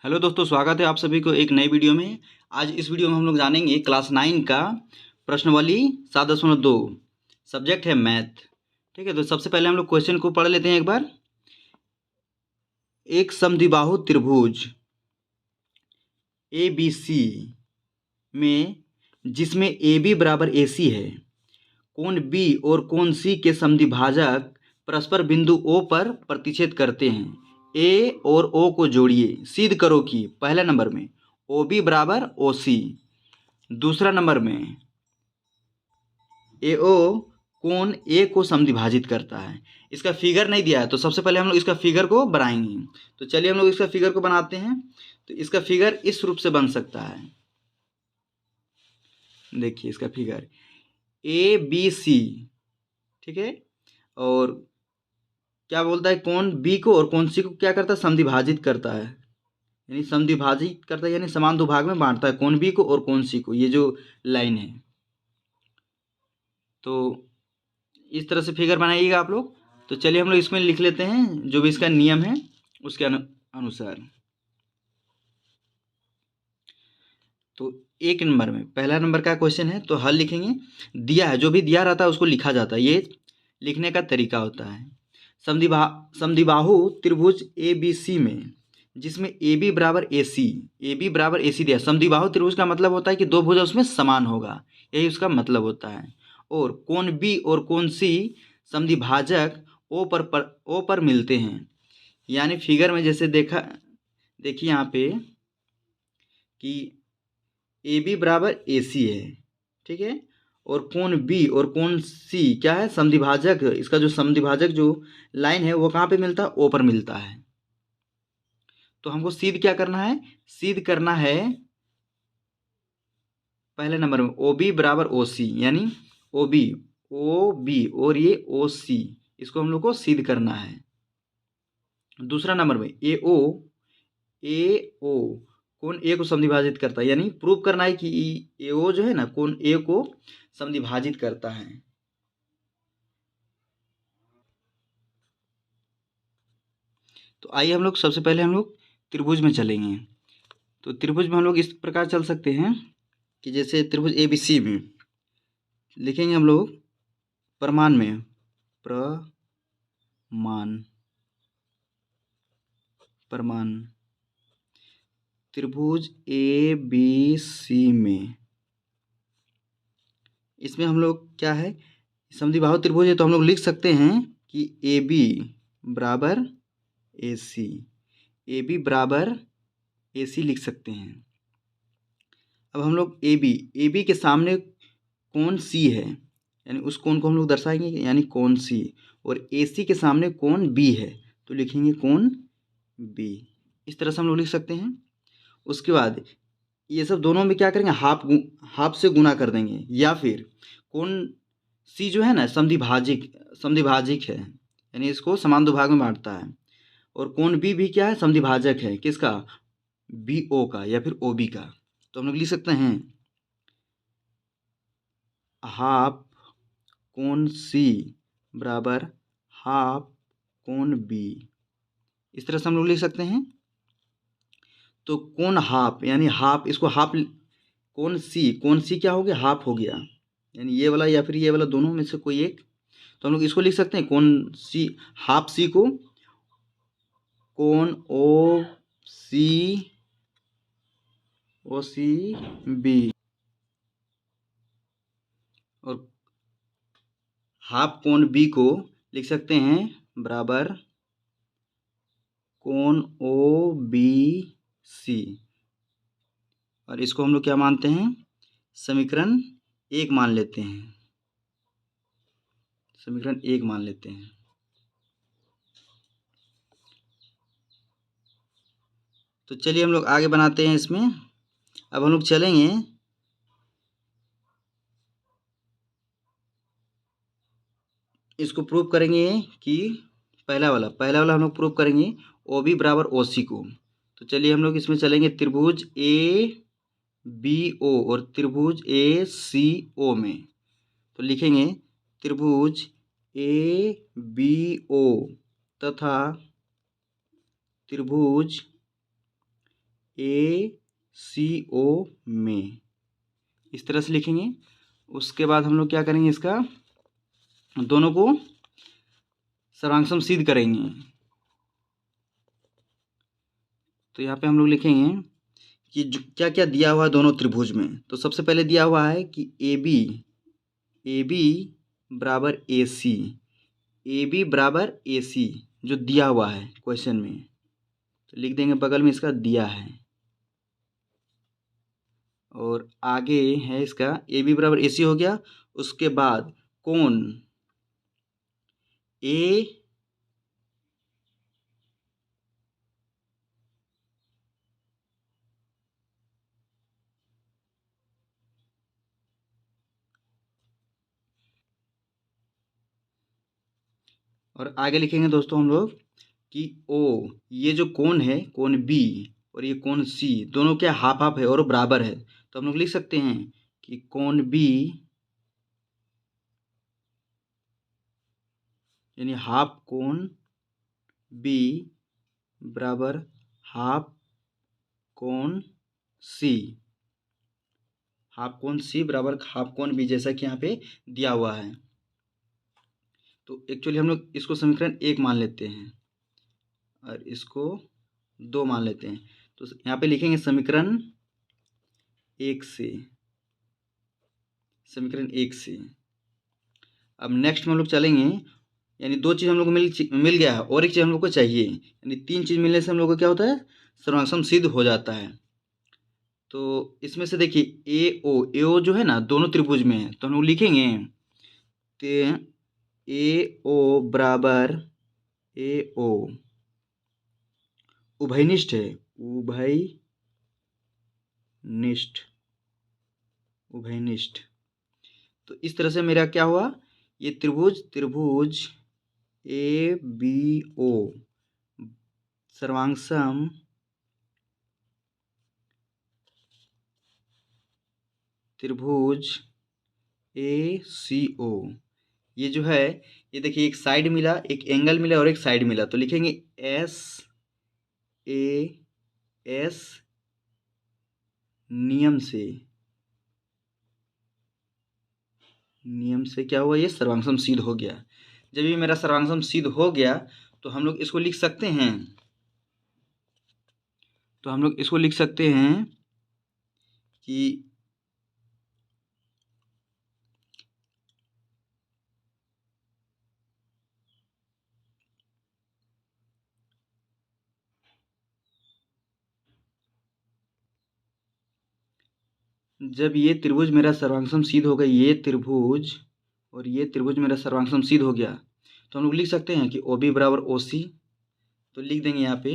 Hello दोस्तों, स्वागत है आप सभी को एक नई वीडियो में। आज इस वीडियो में हम लोग जानेंगे क्लास 9 का प्रश्नावली 7.2। सब्जेक्ट है मैथ। ठीक है, तो सबसे पहले हम लोग क्वेश्चन को पढ़ लेते हैं एक बार। एक समद्विबाहु त्रिभुज ए बी सी में जिसमें ए बी बराबर ए सी है, कोण बी और कोण सी के समद्विभाजक परस्पर बिंदु ओ पर प्रतिच्छेद करते हैं। ए और ओ को जोड़िए, सिद्ध करो कि पहले नंबर में ओ बी बराबर ओ सी, दूसरा नंबर में ए ओ कोण ए को समद्विभाजित करता है। इसका फिगर नहीं दिया है, तो सबसे पहले हम लोग इसका फिगर को बनाएंगे। तो चलिए हम लोग इसका फिगर को बनाते हैं। तो इसका फिगर इस रूप से बन सकता है। देखिए इसका फिगर ए बी सी, ठीक है। और क्या बोलता है, कोण बी को और कोण सी को क्या करता है, समद्विभाजित करता है। यानी समद्विभाजित करता है यानी समान दो भाग में बांटता है, कोण बी को और कोण सी को। ये जो लाइन है, तो इस तरह से फिगर बनाइएगा आप लोग। तो चलिए हम लोग इसमें लिख लेते हैं जो भी इसका नियम है उसके अनुसार। तो एक नंबर में पहला नंबर का क्वेश्चन है, तो हल लिखेंगे। दिया है, जो भी दिया रहता है उसको लिखा जाता है, ये लिखने का तरीका होता है। समद्विबाहु त्रिभुज ए बी सी में जिसमें ए बी बराबर ए सी दिया। समद्विबाहु त्रिभुज का मतलब होता है कि दो भुजा उसमें समान होगा, यही उसका मतलब होता है। और कोण बी और कोण सी समद्विभाजक ओ पर मिलते हैं। यानी फिगर में जैसे देखिए यहाँ पे कि ए बी बराबर ए सी है, ठीक है। और कोण बी और कोण सी क्या है, समद्विभाजक। इसका जो समद्विभाजक जो लाइन है वो कहाँ पे मिलता है, ओ पर मिलता है। तो हमको सिद्ध क्या करना है, सिद्ध करना है पहले नंबर में ओ बी बराबर ओ सी, यानी ओ बी और ये ओ सी, इसको हम लोग को सिद्ध करना है। दूसरा नंबर में ए ओ कोण ए को समद्विभाजित करता है, यानी प्रूव करना है कि ए ओ जो है ना, कोण ए को समद्विभाजित करता है। तो आइए हम लोग सबसे पहले हम लोग त्रिभुज में चलेंगे। तो त्रिभुज में हम लोग इस प्रकार चल सकते हैं कि जैसे त्रिभुज ए बी सी में लिखेंगे हम लोग प्रमाण में प्रमाण त्रिभुज ए बी सी में, इसमें हम लोग क्या है, समद्विबाहु त्रिभुज है, तो हम लोग लिख सकते हैं कि ए बी बराबर ए सी, ए बी बराबर ए सी लिख सकते हैं। अब हम लोग ए बी के सामने कोण सी है, यानी उस कोण को हम लोग दर्शाएंगे, यानी कोण सी। और ए सी के सामने कोण बी है, तो लिखेंगे कोण बी। इस तरह से हम लोग लिख सकते हैं। उसके बाद ये सब दोनों में क्या करेंगे, हाफ से गुना कर देंगे। या फिर कोण सी जो है ना, समद्विभाजिक है, यानी इसको समान दो भाग में बांटता है। और कोण बी भी क्या है, समद्विभाजक है, किसका, बी ओ का या फिर ओ बी का। तो हम लोग लिख सकते हैं हाफ कोण सी बराबर हाफ कोण बी, इस तरह से हम लोग लिख सकते हैं। तो कोण हाफ यानी हाफ, इसको हाफ, कोण सी क्या हो गया, हाफ हो गया, यानी ये वाला या फिर ये वाला, दोनों में से कोई एक। तो हम लोग इसको लिख सकते हैं कोण सी, हाफ सी को कोण सी बी, और हाफ कोण बी को लिख सकते हैं बराबर कोण ओ बी सी। और इसको हम लोग क्या मानते हैं, समीकरण 1 मान लेते हैं, समीकरण 1 मान लेते हैं। तो चलिए हम लोग आगे बनाते हैं इसमें। अब हम लोग चलेंगे इसको प्रूव करेंगे कि पहला वाला हम लोग प्रूव करेंगे ओ बी बराबर ओ सी को। तो चलिए हम लोग इसमें चलेंगे त्रिभुज ए बी ओ और त्रिभुज ए सी ओ में। तो लिखेंगे त्रिभुज ए बी ओ तथा त्रिभुज ACO में, इस तरह से लिखेंगे। उसके बाद हम लोग क्या करेंगे, इसका दोनों को सर्वांग सम सिद्ध करेंगे। तो यहाँ पे हम लोग लिखेंगे कि क्या क्या दिया हुआ है दोनों त्रिभुज में। तो सबसे पहले दिया हुआ है कि AB बराबर AB बराबर AC, जो दिया हुआ है क्वेश्चन में, तो लिख देंगे बगल में इसका दिया है। और आगे है इसका AB बराबर AC हो गया। उसके बाद कोण A और आगे लिखेंगे दोस्तों हम लोग कि O, ये जो कोण है कोण B और ये कोण C, दोनों क्या हाफ हाफ है और बराबर है। तो हम लोग लिख सकते हैं कि कोण B यानी हाफ कोण B बराबर हाफ कोण C, हाफ कोण C बराबर हाफ कोण B, जैसा कि यहाँ पे दिया हुआ है। तो एक्चुअली हम लोग इसको समीकरण 1 मान लेते हैं और इसको 2 मान लेते हैं। तो यहाँ पे लिखेंगे समीकरण 1 से, समीकरण 1 से। अब नेक्स्ट में हम लोग चलेंगे, यानी 2 चीज़ हम लोग को मिल गया है और एक चीज़ हम लोग को चाहिए, यानी 3 चीज़ मिलने से हम लोग को क्या होता है, सर्वांग सम सिद्ध हो जाता है। तो इसमें से देखिए AO जो है ना दोनों त्रिभुज में है, तो हम लोग लिखेंगे कि AO बराबर AO उभयनिष्ठ है, उभयनिष्ठ। तो इस तरह से मेरा क्या हुआ, ये त्रिभुज ABO सर्वांग सम त्रिभुज ACO, ये जो है ये देखिए एक साइड मिला, एक एंगल मिला और एक साइड मिला। तो लिखेंगे SAS नियम से क्या हुआ, ये सर्वांग सम सिद्ध हो गया। जब ये मेरा सर्वांग सम सिद्ध हो गया तो हम लोग इसको लिख सकते हैं, कि जब ये त्रिभुज मेरा सर्वांग सम सिद्ध हो गया, ये त्रिभुज और ये त्रिभुज मेरा सर्वांग सम सिद्ध हो गया, तो हम लोग लिख सकते हैं कि OB बराबर OC। तो लिख देंगे यहाँ पे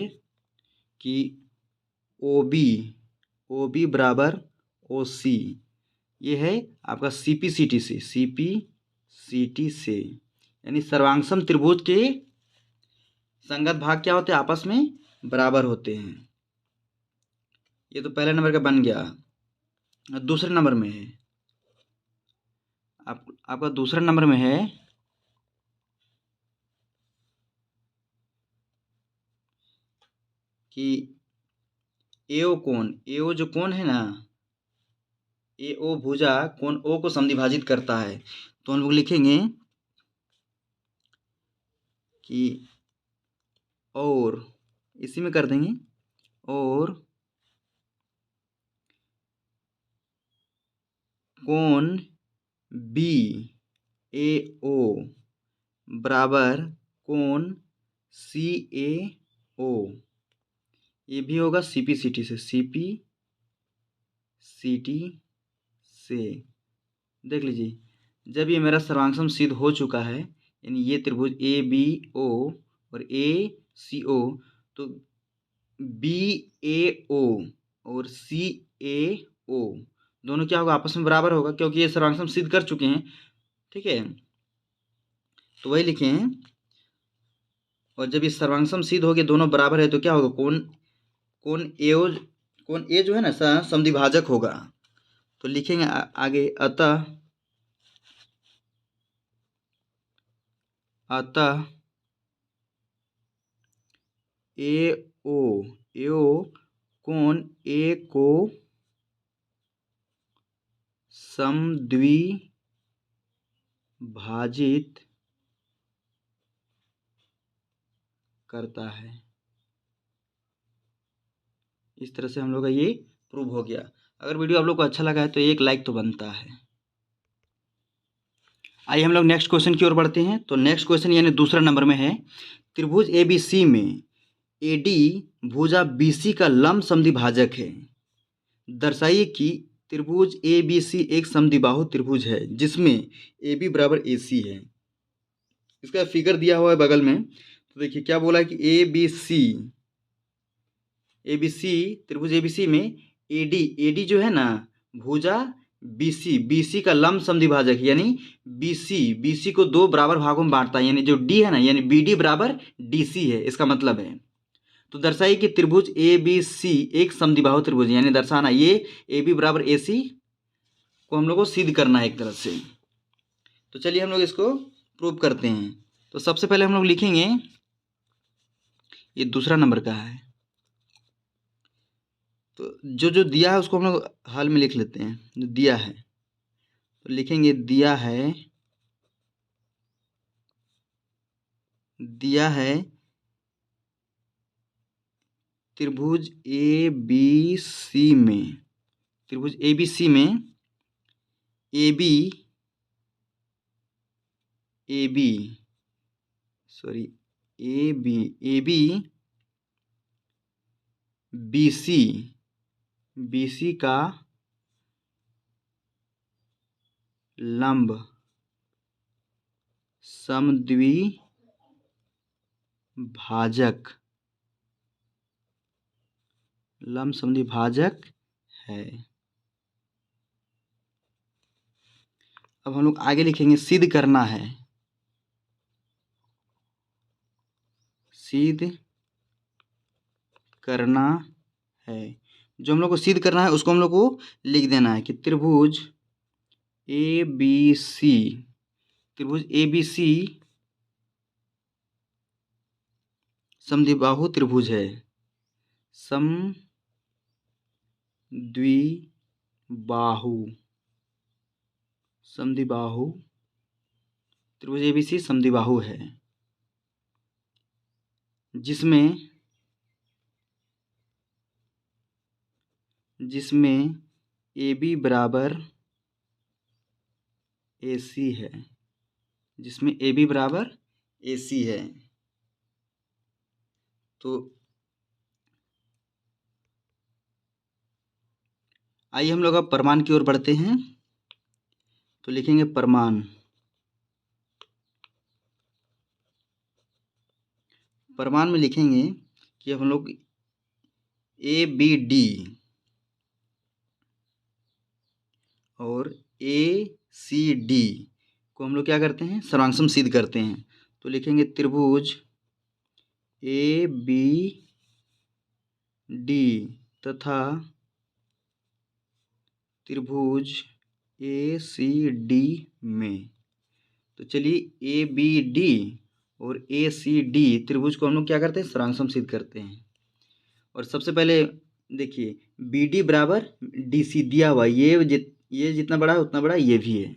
कि OB बराबर OC, ये है आपका CPCT से, यानी सर्वांग सम त्रिभुज के संगत भाग क्या होते हैं, आपस में बराबर होते हैं। ये तो पहले नंबर का बन गया। दूसरे नंबर में है आपका दूसरे नंबर में है कि AO जो कोण है ना, AO भुजा कोण O को समद्विभाजित करता है। तो हम लोग लिखेंगे कि और इसी में कर देंगे, और कोण BAO बराबर कोण CAO, ये भी होगा CPCT से। देख लीजिए, जब ये मेरा सर्वांग सम सिद्ध हो चुका है, यानी ये त्रिभुज ABO और ACO, तो BAO और CAO दोनों क्या होगा, आपस में बराबर होगा, क्योंकि ये सर्वांग सम सिद्ध कर चुके हैं। ठीक है, तो वही लिखे हैं। और जब ये सर्वांग सम सिद्ध हो गए, दोनों बराबर है, तो क्या होगा, कोण A जो है ना समद्विभाजक होगा। तो लिखेंगे आगे, अतः AO कोण ए को समद्विभाजित करता है। इस तरह से हम लोग का ये प्रूव हो गया। अगर वीडियो आप लोग को अच्छा लगा है तो एक लाइक तो बनता है। आइए हम लोग नेक्स्ट क्वेश्चन की ओर बढ़ते हैं। तो नेक्स्ट क्वेश्चन यानी दूसरा नंबर में है, त्रिभुज ABC में AD भुजा BC का लंब समद्विभाजक है। दर्शाइए कि त्रिभुज ABC एक समद्विबाहु त्रिभुज है जिसमें AB बराबर AC है। इसका फिगर दिया हुआ है बगल में। तो देखिए क्या बोला है कि ABC त्रिभुज ABC में AD जो है ना भुजा BC का लंब समद्विभाजक यानी BC को दो बराबर भागों में बांटता है, यानी जो D है ना यानी BD बराबर DC है, इसका मतलब है। तो दर्शाइए कि त्रिभुज ABC एक समद्विबाहु त्रिभुज यानी दर्शाना ये AB बराबर AC को हम लोग को सिद्ध करना है एक तरह से। तो चलिए हम लोग इसको प्रूव करते हैं। तो सबसे पहले हम लोग लिखेंगे, ये दूसरा नंबर का है, तो जो दिया है उसको हम लोग हल में लिख लेते हैं। जो दिया है तो लिखेंगे दिया है त्रिभुज ABC में AB BC का लंब समद्विभाजक है। अब हम लोग आगे लिखेंगे सिद्ध करना है। जो हम लोग को सिद्ध करना है उसको हम लोग को लिख देना है कि त्रिभुज ABC समद्विबाहु त्रिभुज है। समद्विबाहु त्रिभुज ABC समद्विबाहु है जिसमें AB बराबर AC है। तो आइए हम लोग अब प्रमाण की ओर बढ़ते हैं। तो लिखेंगे प्रमाण में लिखेंगे कि हम लोग ABD और ACD को हम लोग क्या करते हैं, सर्वांगसम सिद्ध करते हैं। तो लिखेंगे त्रिभुज ABD तथा त्रिभुज ACD में। तो चलिए ABD और ACD त्रिभुज को हम लोग क्या करते हैं, सर्वांगसम सिद्ध करते हैं। और सबसे पहले देखिए BD बराबर DC दिया हुआ है, ये जितना बड़ा है उतना बड़ा ये भी है,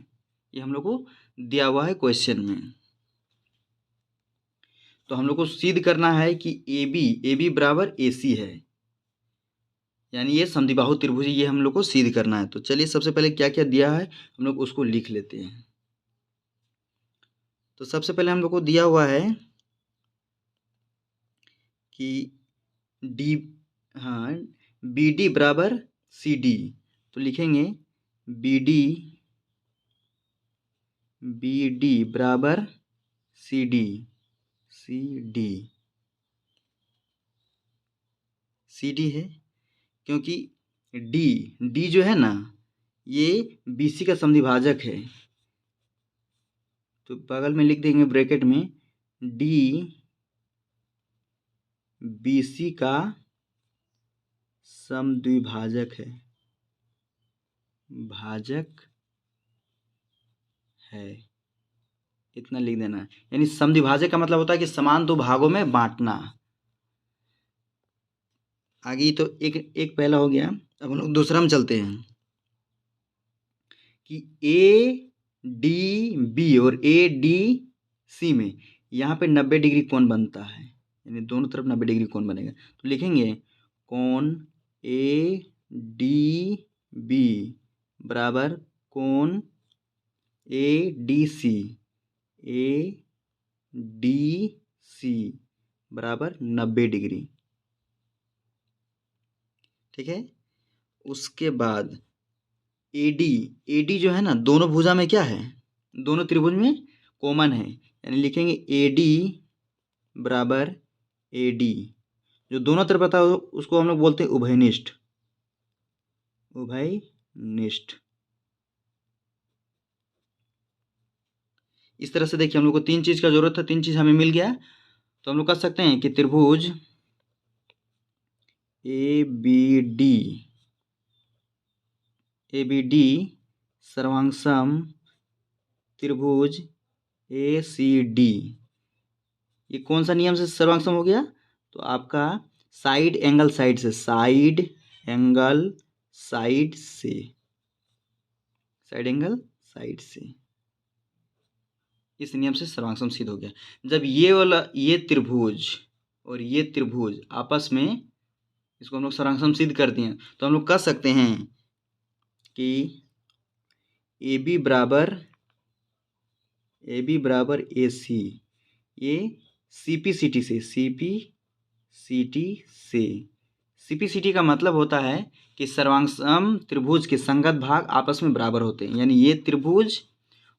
ये हम लोग को दिया हुआ है क्वेश्चन में। तो हम लोग को सिद्ध करना है कि AB बराबर AC है, यानी ये समद्विबाहु त्रिभुज, ये हम लोग को सिद्ध करना है। तो चलिए सबसे पहले क्या क्या दिया है हम लोग उसको लिख लेते हैं। तो सबसे पहले हम लोग को दिया हुआ है कि BD बराबर CD। तो लिखेंगे BD बराबर CD है, क्योंकि D जो है ना ये BC का समद्विभाजक है। तो बगल में लिख देंगे ब्रैकेट में D BC का समद्विभाजक है, इतना लिख देना है। यानी समद्विभाजक का मतलब होता है कि समान दो भागों में बांटना। आगे तो एक एक पहला हो गया। अब हम लोग दूसरा में चलते हैं कि ए डी बी और ए डी सी में यहाँ पे 90 डिग्री कोण बनता है, यानी दोनों तरफ 90 डिग्री कोण बनेगा। तो लिखेंगे कोण ए डी बी बराबर कोण A D C, A D C बराबर 90 डिग्री। ठीक है। उसके बाद ए डी जो है ना, दोनों भुजा में क्या है, दोनों त्रिभुज में कॉमन है, यानी लिखेंगे ए डी बराबर ए डी। जो दोनों तरफ आता है उसको हम लोग बोलते हैं उभयनिष्ठ, उभयनिष्ठ। इस तरह से देखिए हम लोग को तीन चीज का जरूरत था, तीन चीज हमें मिल गया। तो हम लोग कह सकते हैं कि त्रिभुज ए बी डी सर्वांगसम त्रिभुज ए सी डी, ये कौन सा नियम से सर्वांगसम हो गया, तो आपका साइड एंगल साइड से, साइड एंगल साइड से, साइड एंगल साइड से, इस नियम से सर्वांगसम सिद्ध हो गया। जब ये वाला ये त्रिभुज और ये त्रिभुज आपस में, इसको हम लोग सर्वांगसम सिद्ध कर दिए, तो हम लोग कह सकते हैं कि ए बी बराबर ए सी, ये सीपीसीटी से, सीपीसीटी का मतलब होता है कि सर्वांगसम त्रिभुज के संगत भाग आपस में बराबर होते हैं, यानी ये त्रिभुज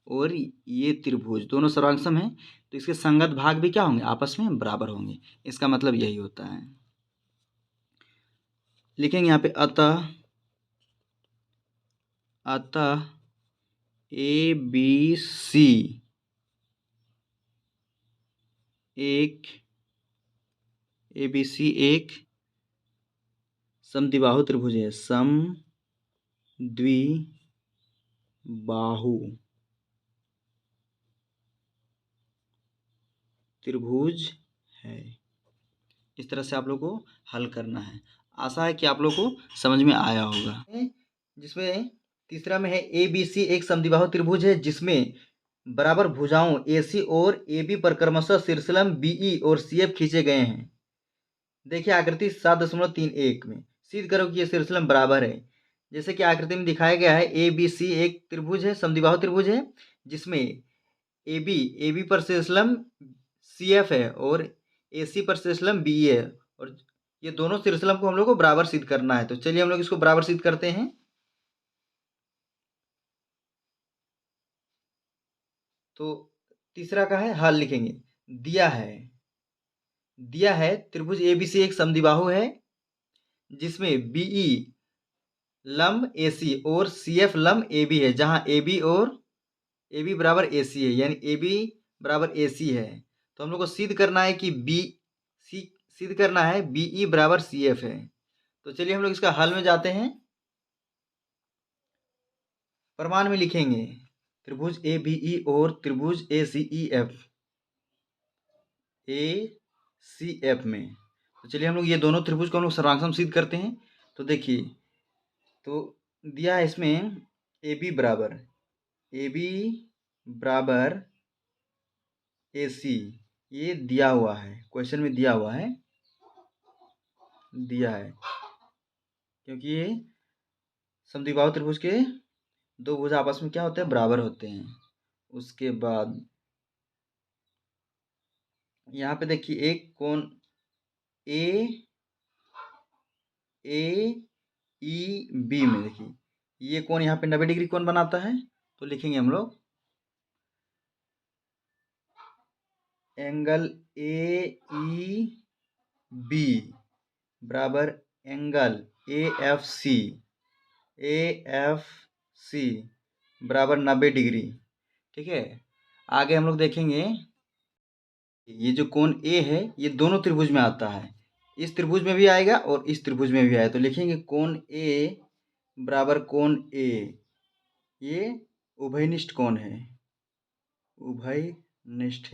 और ये त्रिभुज दोनों सर्वांगसम हैं, तो इसके संगत भाग भी क्या होंगे, आपस में बराबर होंगे। इसका मतलब यही होता है। लिखेंगे यहाँ पे अतः ए बी सी एक समद्विबाहु त्रिभुज है, समद्विबाहु त्रिभुज है। इस तरह से आप लोग को हल करना है। आशा है कि आप लोग को समझ में आया होगा। जिसमें तीसरा में है ए बी सी एक समद्विबाहु त्रिभुज है जिसमें बराबर भुजाओं ए सी और ए बी पर क्रमशः शीर्षलंब बीई और सी एफ खींचे गए हैं। देखिए आकृति 7.31 में सिद्ध करो कि ये शीर्षलंब बराबर है। जैसे कि आकृति में दिखाया गया है, ए बी सी एक त्रिभुज है, समद्विबाहु त्रिभुज है, जिसमें ए बी पर शीर्षलंब सी एफ है और ए सी पर शीर्षलंब बी है, और ये दोनों शीर्षलंब को हम लोग को बराबर सिद्ध करना है। तो चलिए हम लोग इसको बराबर सिद्ध करते हैं। तो तीसरा का है हल लिखेंगे। दिया है त्रिभुज एबीसी एक समद्विबाहु है जिसमें बीई लंब एसी और सीएफ लंब एबी है, जहां एबी और एबी बराबर एसी है, यानी एबी बराबर एसी है। तो हम लोग को सिद्ध करना है कि सिद्ध करना है बीई बराबर सीएफ है। तो चलिए हम लोग इसका हल में जाते हैं। प्रमाण में लिखेंगे त्रिभुज ए बीई और त्रिभुज ए सी एफ में। तो चलिए हम लोग ये दोनों त्रिभुज को हम लोग सर्वांगसम सिद्ध करते हैं। तो देखिए, तो दिया है इसमें ए बी बराबर ए सी, ये दिया हुआ है, क्वेश्चन में दिया हुआ है, क्योंकि ये समद्विबाहु त्रिभुज के दो भुज आपस में क्या होते हैं, बराबर होते हैं। उसके बाद यहाँ पे देखिए एक कोण ए ई बी में, देखिए ये कोण यहाँ पे 90 डिग्री कोण बनाता है। तो लिखेंगे हम लोग एंगल ए ई बी बराबर एंगल ए एफ सी बराबर 90 डिग्री। ठीक है। आगे हम लोग देखेंगे ये जो कोण ए है ये दोनों त्रिभुज में आता है, इस त्रिभुज में भी आएगा और इस त्रिभुज में भी आएगा। तो लिखेंगे कोण ए बराबर कोण ए, ये उभयनिष्ठ कोण है, उभयनिष्ठ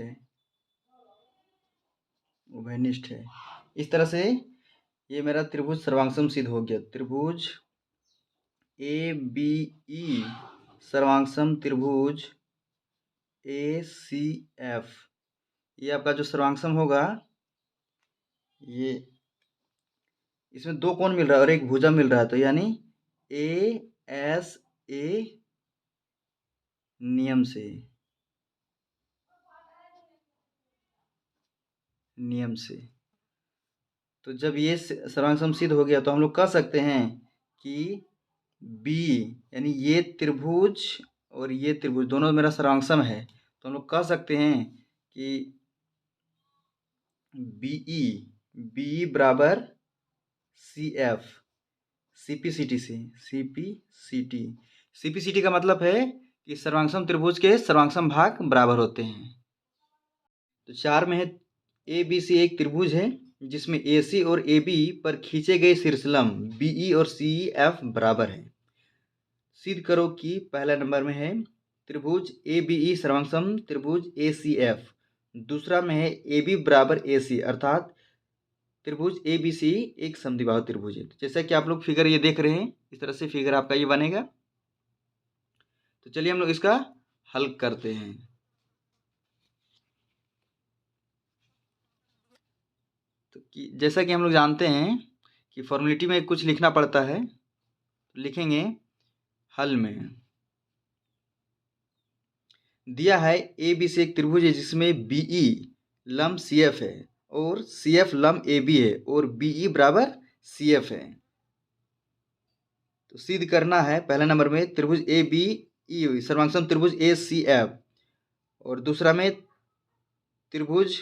है। इस तरह से ये मेरा त्रिभुज सर्वांगसम सिद्ध हो गया। त्रिभुज ए बी ई सर्वांगसम त्रिभुज ए सी एफ, ये आपका जो सर्वांगसम होगा, ये इसमें दो कोण मिल रहा है और एक भुजा मिल रहा है, तो यानी ए एस ए नियम से, नियम से। तो जब ये सर्वांगसम सिद्ध हो गया तो हम लोग कह सकते हैं कि बी, यानी ये त्रिभुज और ये त्रिभुज दोनों मेरा सर्वांगसम है, तो हम लोग कह सकते हैं कि बीई, बी बराबर सी एफ, सीपीसीटी से, सीपीसीटी। सीपीसीटी का मतलब है कि सर्वांगसम त्रिभुज के सर्वांगसम भाग बराबर होते हैं। तो 4 में है ए बी सी एक त्रिभुज है जिसमें ए सी और ए बी पर खींचे गए शीर्षलंब बीई और सी एफ बराबर है। सिद्ध करो कि पहला नंबर में है त्रिभुज ए बी ई सर्वांगसम त्रिभुज ए सी एफ, दूसरा में है ए बी बराबर ए सी, अर्थात त्रिभुज ए बी सी एक समद्विबाहु त्रिभुज है। जैसा कि आप लोग फिगर ये देख रहे हैं, इस तरह से फिगर आपका ये बनेगा। तो चलिए हम लोग इसका हल करते हैं। तो जैसा कि हम लोग जानते हैं कि फॉर्मेलिटी में कुछ लिखना पड़ता है, तो लिखेंगे हल में। दिया है ए बी सी एक त्रिभुज है जिसमें बीई लंब सी एफ है और सी एफ लंब ए बी है और बीई बराबर सी एफ है। तो सिद्ध करना है पहला नंबर में त्रिभुज ए बी ई सर्वांगसम त्रिभुज ए सी एफ, और दूसरा में त्रिभुज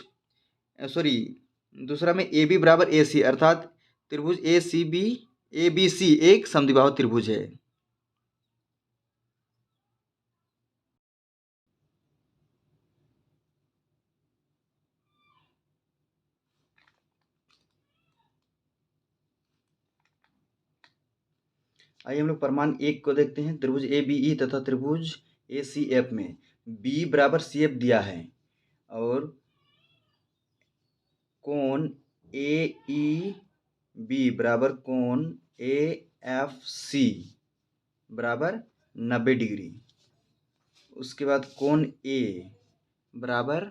सॉरी दूसरा में ए बी बराबर ए सी, अर्थात त्रिभुज ए C B A B C एक समद्विबाहु त्रिभुज है। आइए हम लोग प्रमाण 1 को देखते हैं। त्रिभुज ए बी ई तथा त्रिभुज ए सी एफ में बी बराबर सी एफ दिया है और कोण ए ई बी बराबर कोण ए एफ सी बराबर 90 डिग्री। उसके बाद कोण ए बराबर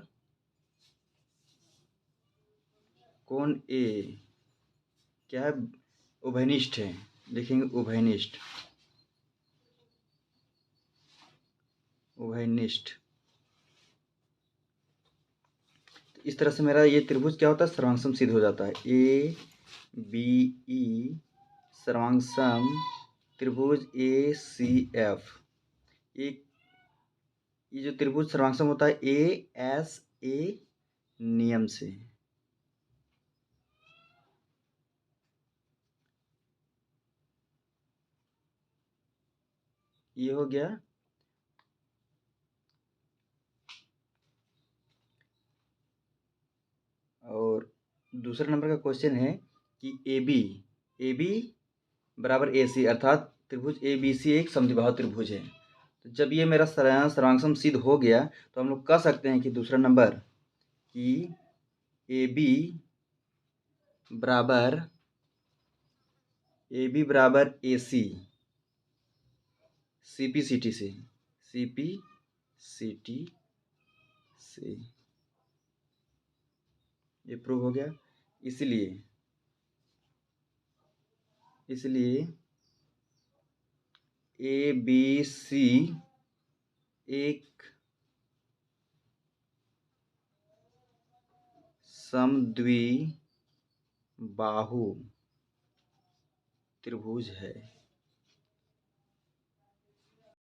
कोण ए क्या है, उभयनिष्ठ है, लिखेंगे उभयनिष्ठ, उभयनिष्ठ। इस तरह से मेरा ये त्रिभुज क्या होता है, सर्वांगसम सिद्ध हो जाता है। ए बी ई सर्वांगसम त्रिभुज ए सी एफ, एक ये जो त्रिभुज सर्वांगसम होता है ए एस ए नियम से। ये हो गया। और दूसरे नंबर का क्वेश्चन है कि ए बी बराबर ए सी, अर्थात त्रिभुज ए बी सी एक समद्विबाहु त्रिभुज है। तो जब ये मेरा सर्वांगसम सिद्ध हो गया तो हम लोग कह सकते हैं कि दूसरा नंबर कि ए बी बराबर ए सी, सी पी सी टी से, सी पी सी टी से, ये प्रूव हो गया। इसलिए ए बी सी एक समद्विबाहु त्रिभुज है।